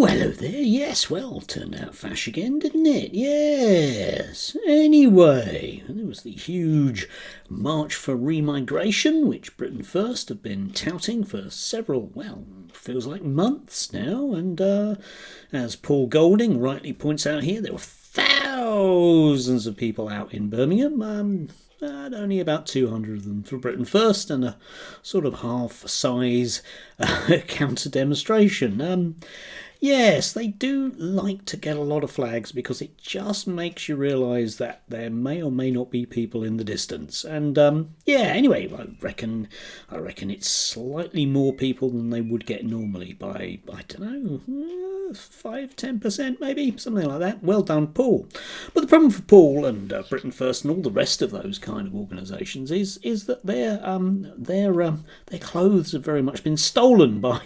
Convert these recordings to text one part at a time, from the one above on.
Oh, hello there. Yes, well, turned out fash again, didn't it? Yes. Anyway, there was the huge March for Remigration, which Britain First have been touting for several, well, feels like months now. And as Paul Golding rightly points out here, there were thousands of people out in Birmingham. And only about 200 of them for Britain First, and a sort of half-size counter demonstration. Yes, they do like to get a lot of flags because it just makes you realise that there may or may not be people in the distance. And anyway, I reckon it's slightly more people than they would get normally by, I don't know, 5-10% maybe, something like that. Well done, Paul. But the problem for Paul and Britain First and all the rest of those kind of organisations is that their clothes have very much been stolen by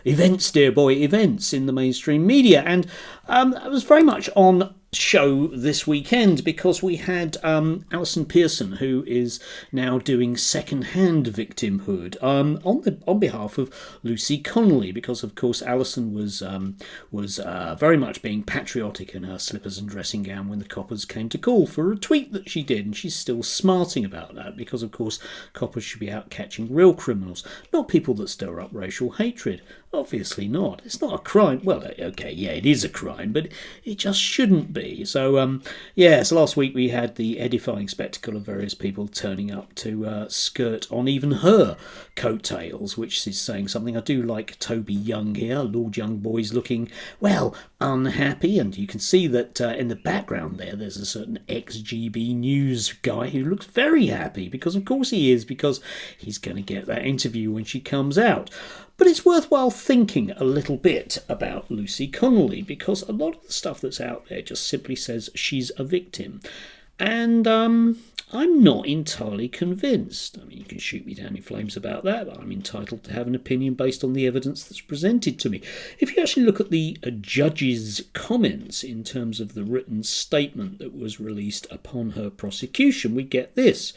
events, dear boy, events in the mainstream media. And it was very much on show this weekend because we had Alison Pearson, who is now doing second-hand victimhood on behalf of Lucy Connolly, because of course Alison was very much being patriotic in her slippers and dressing gown when the coppers came to call for a tweet that she did, and she's still smarting about that because of course coppers should be out catching real criminals, not people that stir up racial hatred. Obviously not. It's not a crime. Well, okay, yeah, it is a crime, but it just shouldn't be. So, so last week we had the edifying spectacle of various people turning up to skirt on even her coattails, which is saying something. I do like Toby Young here, Lord Young boy's looking, well, unhappy, and you can see that in the background there's a certain ex-GB News guy who looks very happy, because of course he is, because he's going to get that interview when she comes out. But it's worthwhile thinking a little bit about Lucy Connolly, because a lot of the stuff that's out there just simply says she's a victim. And I'm not entirely convinced. I mean, you can shoot me down in flames about that, but I'm entitled to have an opinion based on the evidence that's presented to me. If you actually look at the judge's comments in terms of the written statement that was released upon her prosecution, we get this.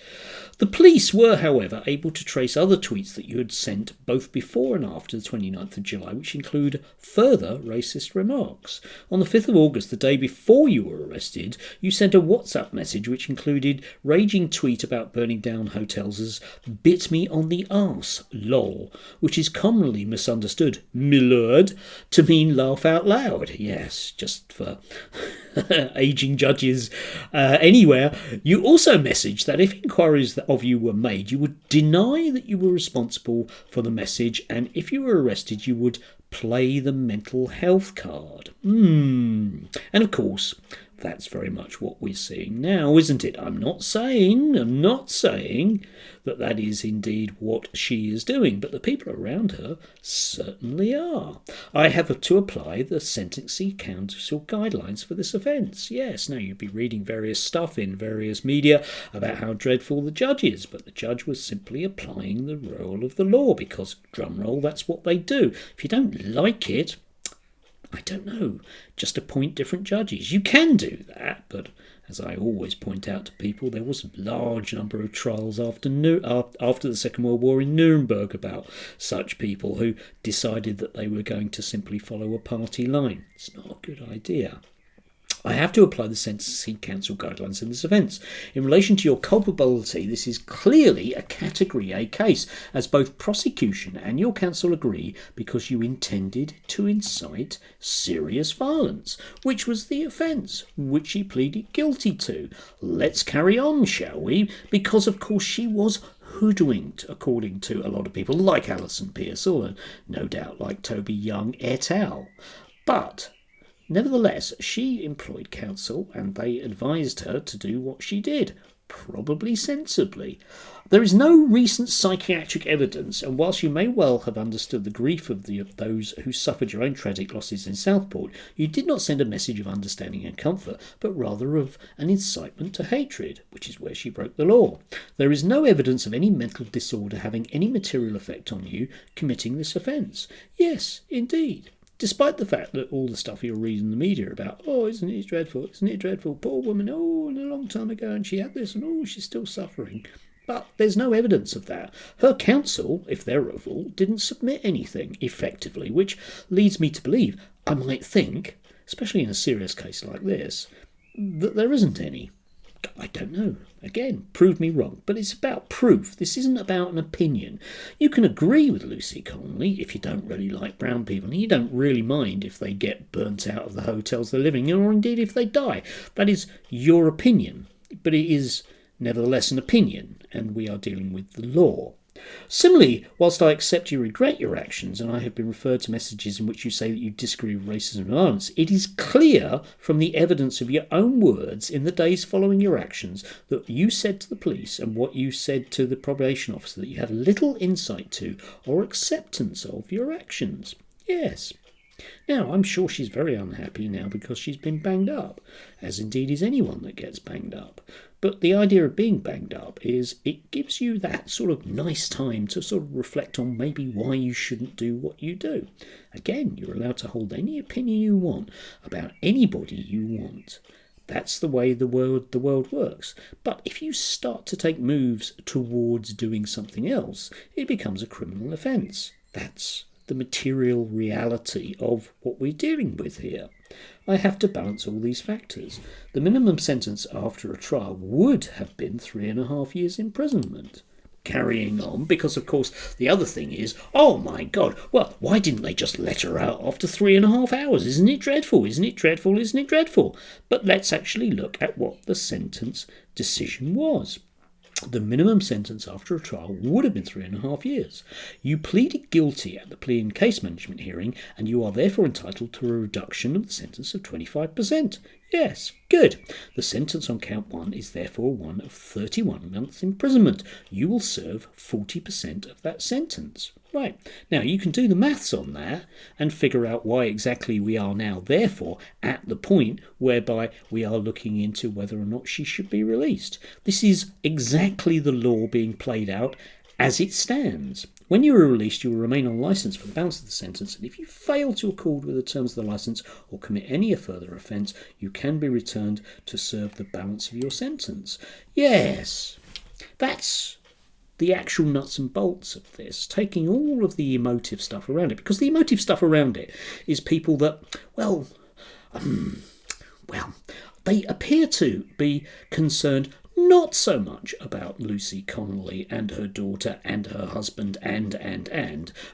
The police were, however, able to trace other tweets that you had sent both before and after the 29th of July, which include further racist remarks. On the 5th of August, the day before you were arrested, you sent a WhatsApp message which included raging tweet about burning down hotels as "bit me on the arse, lol," which is commonly misunderstood, milord, to mean laugh out loud. Yes, just for aging judges anywhere. You also messaged that if inquiries of you were made, you would deny that you were responsible for the message, and if you were arrested, you would play the mental health card. And of course, that's very much what we're seeing now, isn't it? I'm not saying that is indeed what she is doing, but the people around her certainly are. I have to apply the Sentencing Council guidelines for this offence. Yes, now you'd be reading various stuff in various media about how dreadful the judge is, but the judge was simply applying the rule of the law because, drumroll, that's what they do. If you don't like it, I don't know, just appoint different judges. You can do that, but as I always point out to people, there was a large number of trials after the Second World War in Nuremberg about such people who decided that they were going to simply follow a party line. It's not a good idea. I have to apply the Sentencing Council guidelines in this offence. In relation to your culpability, this is clearly a Category A case, as both prosecution and your counsel agree, because you intended to incite serious violence, which was the offence which she pleaded guilty to. Let's carry on, shall we? Because, of course, she was hoodwinked, according to a lot of people, like Alison Pearson, and no doubt like Toby Young et al. But nevertheless, she employed counsel and they advised her to do what she did, probably sensibly. There is no recent psychiatric evidence, and whilst you may well have understood the grief of those who suffered your own tragic losses in Southport, you did not send a message of understanding and comfort, but rather of an incitement to hatred, which is where she broke the law. There is no evidence of any mental disorder having any material effect on you committing this offence. Yes, indeed. Despite the fact that all the stuff you'll read in the media about, oh, isn't it dreadful, poor woman, oh, a long time ago, and she had this, and oh, she's still suffering. But there's no evidence of that. Her counsel, if they're oval, didn't submit anything effectively, which leads me to believe, I might think, especially in a serious case like this, that there isn't any. I don't know. Again, prove me wrong. But it's about proof. This isn't about an opinion. You can agree with Lucy Connolly if you don't really like brown people, and you don't really mind if they get burnt out of the hotels they're living in, or indeed if they die. That is your opinion. But it is nevertheless an opinion, and we are dealing with the law. Similarly, whilst I accept you regret your actions, and I have been referred to messages in which you say that you disagree with racism and violence, it is clear from the evidence of your own words in the days following your actions that you said to the police and what you said to the probation officer that you have little insight to or acceptance of your actions. Yes. Now, I'm sure she's very unhappy now because she's been banged up, as indeed is anyone that gets banged up. But the idea of being banged up is it gives you that sort of nice time to sort of reflect on maybe why you shouldn't do what you do. Again, you're allowed to hold any opinion you want about anybody you want. That's the way the world works. But if you start to take moves towards doing something else, it becomes a criminal offence. That's the material reality of what we're dealing with here. I have to balance all these factors. The minimum sentence after a trial would have been 3.5 years imprisonment. Carrying on, because of course the other thing is, oh my God, well, why didn't they just let her out after 3.5 hours? Isn't it dreadful? Isn't it dreadful? Isn't it dreadful? But let's actually look at what the sentence decision was. The minimum sentence after a trial would have been 3.5 years. You pleaded guilty at the plea and case management hearing, and you are therefore entitled to a reduction of the sentence of 25%. Yes, good. The sentence on count 1 is therefore one of 31 months imprisonment. You will serve 40% of that sentence. Right, now you can do the maths on that and figure out why exactly we are now therefore at the point whereby we are looking into whether or not she should be released. This is exactly the law being played out as it stands. When you are released, you will remain on licence for the balance of the sentence, and if you fail to accord with the terms of the licence or commit any further offence, you can be returned to serve the balance of your sentence. Yes, that's the actual nuts and bolts of this, taking all of the emotive stuff around it, because the emotive stuff around it is people that, they appear to be concerned not so much about Lucy Connolly and her daughter and her husband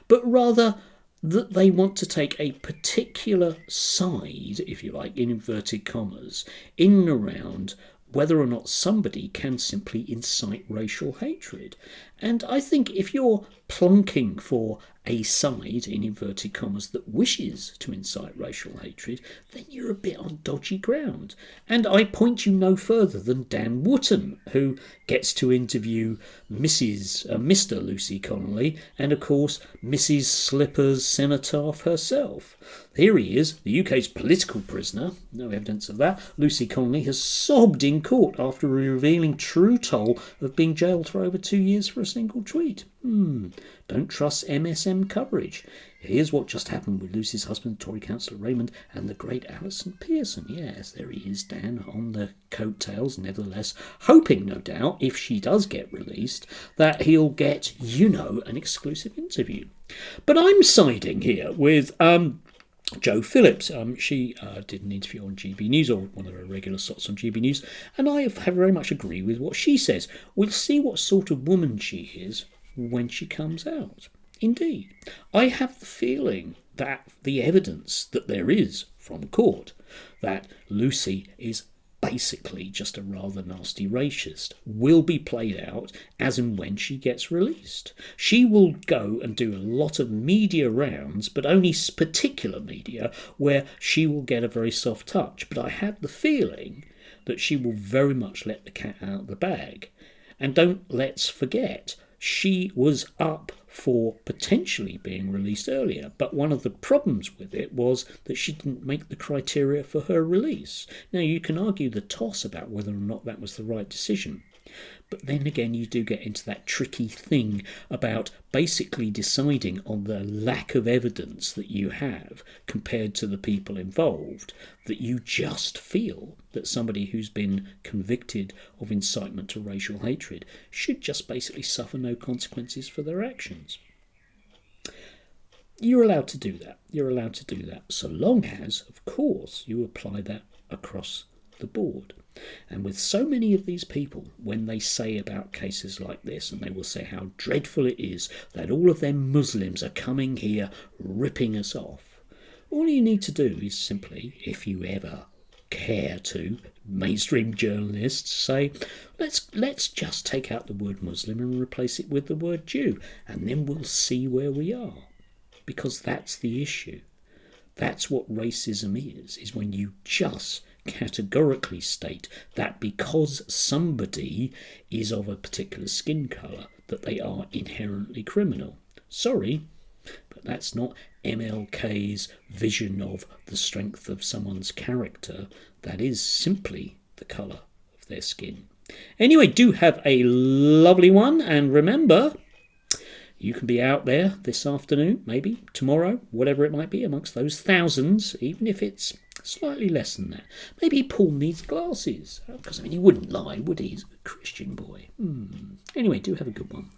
but rather that they want to take a particular side, if you like, in inverted commas, in and around whether or not somebody can simply incite racial hatred. And I think if you're plunking for a side, in inverted commas, that wishes to incite racial hatred, then you're a bit on dodgy ground. And I point you no further than Dan Wootton, who gets to interview Mr. Lucy Connolly, and of course Mrs. Slipper's cenotaph herself. Here he is, the UK's political prisoner, no evidence of that. Lucy Connolly has sobbed in court after revealing true toll of being jailed for over 2 years for a single tweet. Don't trust MSM coverage. Here's what just happened with Lucy's husband, Tory councillor Raymond, and the great Alison Pearson. Yes, there he is, Dan, on the coattails, nevertheless, hoping, no doubt, if she does get released, that he'll get, an exclusive interview. But I'm siding here with Jo Phillips. She did an interview on GB News, or one of her regular slots on GB News, and I very much agree with what she says. We'll see what sort of woman she is when she comes out. Indeed, I have the feeling that the evidence that there is from court that Lucy is basically just a rather nasty racist will be played out as and when she gets released. She will go and do a lot of media rounds, but only particular media where she will get a very soft touch. But I have the feeling that she will very much let the cat out of the bag. And let's forget, she was up for potentially being released earlier, but one of the problems with it was that she didn't make the criteria for her release. Now, you can argue the toss about whether or not that was the right decision, But then again, you do get into that tricky thing about basically deciding on the lack of evidence that you have compared to the people involved, that you just feel that somebody who's been convicted of incitement to racial hatred should just basically suffer no consequences for their actions. You're allowed to do that. You're allowed to do that, so long as, of course, you apply that across the board. And with so many of these people, when they say about cases like this, and they will say how dreadful it is that all of them Muslims are coming here ripping us off, all you need to do is simply, if you ever care to, mainstream journalists say, let's just take out the word Muslim and replace it with the word Jew, and then we'll see where we are. Because that's the issue. That's what racism is when you just categorically state that because somebody is of a particular skin colour that they are inherently criminal. Sorry, but that's not MLK's vision of the strength of someone's character. That is simply the colour of their skin. Anyway, do have a lovely one, and remember, you can be out there this afternoon, maybe tomorrow, whatever it might be, amongst those thousands, even if it's slightly less than that. Maybe Paul needs glasses, because he wouldn't lie, would he? He's a Christian boy. Anyway, do have a good one.